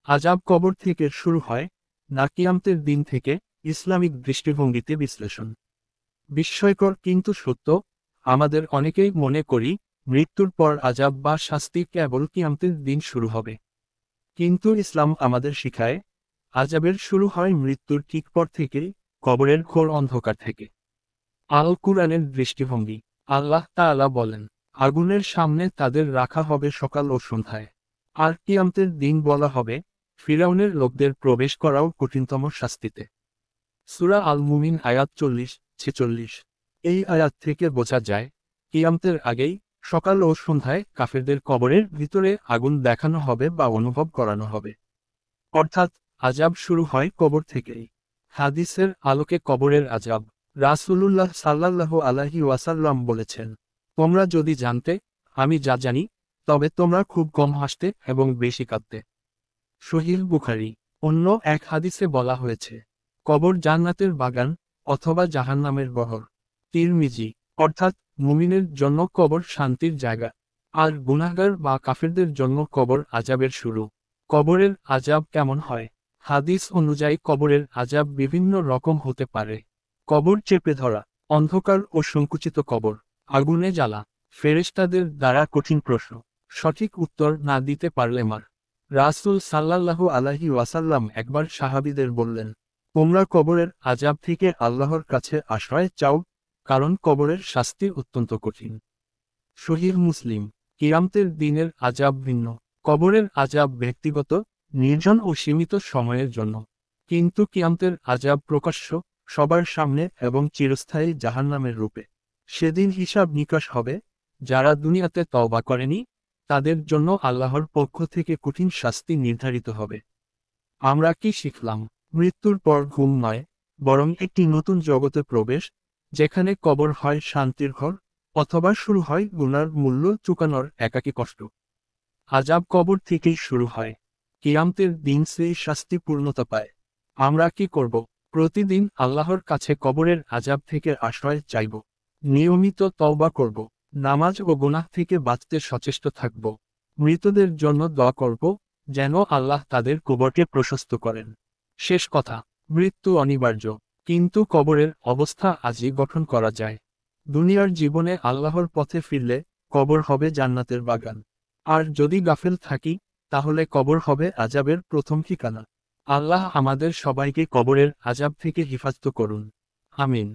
আযাব কবর থেকে শুরু হয় না কিয়ামতের দিন থেকে? ইসলামিক দৃষ্টিভঙ্গিতে বিশ্লেষণ। বিস্ময়কর কিন্তু সত্য, আমাদের অনেকেই মনে করি মৃত্যুর পর আযাব বা শাস্তি কেবল কিয়ামতের দিন শুরু হবে। কিন্তু ইসলাম আমাদের শিখায় আযাবের শুরু হয় মৃত্যুর ঠিক পর থেকেই, কবরের ঘোর অন্ধকার থেকে। আল কুরআনের দৃষ্টিভঙ্গি। আল্লাহ তাআলা বলেন, আগুনের সামনে তাদের রাখা হবে সকাল ও সন্ধ্যায়। আর কিয়ামতের দিন বলা হবে ফিরাউনের লোকদের প্রবেশ করাও কঠিনতম শাস্তিতে। সূরা আল মুমিন আয়াত 40-46। এই আয়াত থেকে বোঝা যায় কিয়ামতের আগেই সকাল ও সন্ধ্যায় কাফেরদের কবরের ভিতরে আগুন দেখানো হবে বা অনুভব করানো হবে। অর্থাৎ আযাব শুরু হয় কবর থেকেই। হাদিসের আলোকে কবরের আযাব। রাসূলুল্লাহ সাল্লাল্লাহু আলাইহি ওয়াসাল্লাম বলেছেন, তোমরা যদি জানতে আমি যা জানি, তবে তোমরা খুব কম হাসতে এবং বেশি কাঁদতে। সহিহ বুখারী। অন্য এক হাদিসে বলা হয়েছে, কবর জান্নাতের বাগান অথবা জাহান্নামের বহর। তিরমিজি। অর্থাৎ মুমিনের জন্য কবর শান্তির জায়গা, আর গুনাহগার বা কাফেরদের জন্য কবর আযাবের শুরু। কবরের আযাব কেমন হয়? হাদিস অনুযায়ী কবরের আযাব বিভিন্ন রকম হতে পারে। কবর চেপে ধরা, অন্ধকার ও সংকুচিত কবর, আগুনে জ্বালা, ফেরেশতাদের দ্বারা কঠিন প্রশ্ন, সঠিক উত্তর না দিতে পারলে মার। রাসূল সাল্লাল্লাহু আলাইহি ওয়াসাল্লাম একবার সাহাবীদের বললেন, তোমরা কবরের আযাব থেকে আল্লাহর কাছে আশ্রয় চাও, কারণ কবরের শাস্তি অত্যন্ত কঠিন। সহিহ মুসলিম। কিয়ামতের দিনের আযাব ভিন্ন। কবরের আযাব ব্যক্তিগত, নির্জন ও সীমিত সময়ের জন্য। কিন্তু কিয়ামতের আযাব প্রকাশ্য, সবার সামনে এবং চিরস্থায়ী জাহান্নামের রূপে। সেদিন হিসাব নিকাশ হবে, যারা দুনিয়াতে তওবা করেনি তাদের জন্য আল্লাহর পক্ষ থেকে কঠিন শাস্তি নির্ধারিত হবে। আমরা কি শিখলাম? মৃত্যুর পর ঘুম নয়, বরং একটি নতুন জগতে প্রবেশ, যেখানে কবর হয় শান্তির ঘর, অথবা শুরু হয় গুনার মূল্য চুকানোর একাকী কষ্ট। আযাব কবর থেকেই শুরু হয়। কিয়ামতের দিন সেই শাস্তি পূর্ণতা পায়। আমরা কি করব? প্রতিদিন আল্লাহর কাছে কবরের আযাব থেকে আশ্রয় চাইব। নিয়মিত তওবা করব। নামাজ ও গুনাহ থেকে বাঁচতে সচেষ্ট থাকব। মৃতদের জন্য দোয়া করব, যেন আল্লাহ তাদের কবরকে প্রশস্ত করেন। শেষ কথা, মৃত্যু অনিবার্য, কিন্তু কবরের অবস্থা আজই গঠন করা যায়। দুনিয়ার জীবনে আল্লাহর পথে ফিরলে কবর হবে জান্নাতের বাগান। আর যদি গাফেল থাকি, তাহলে কবর হবে আযাবের প্রথম ঠিকানা। আল্লাহ আমাদের সবাইকে কবরের আযাব থেকে হিফাজত করুন। আমিন।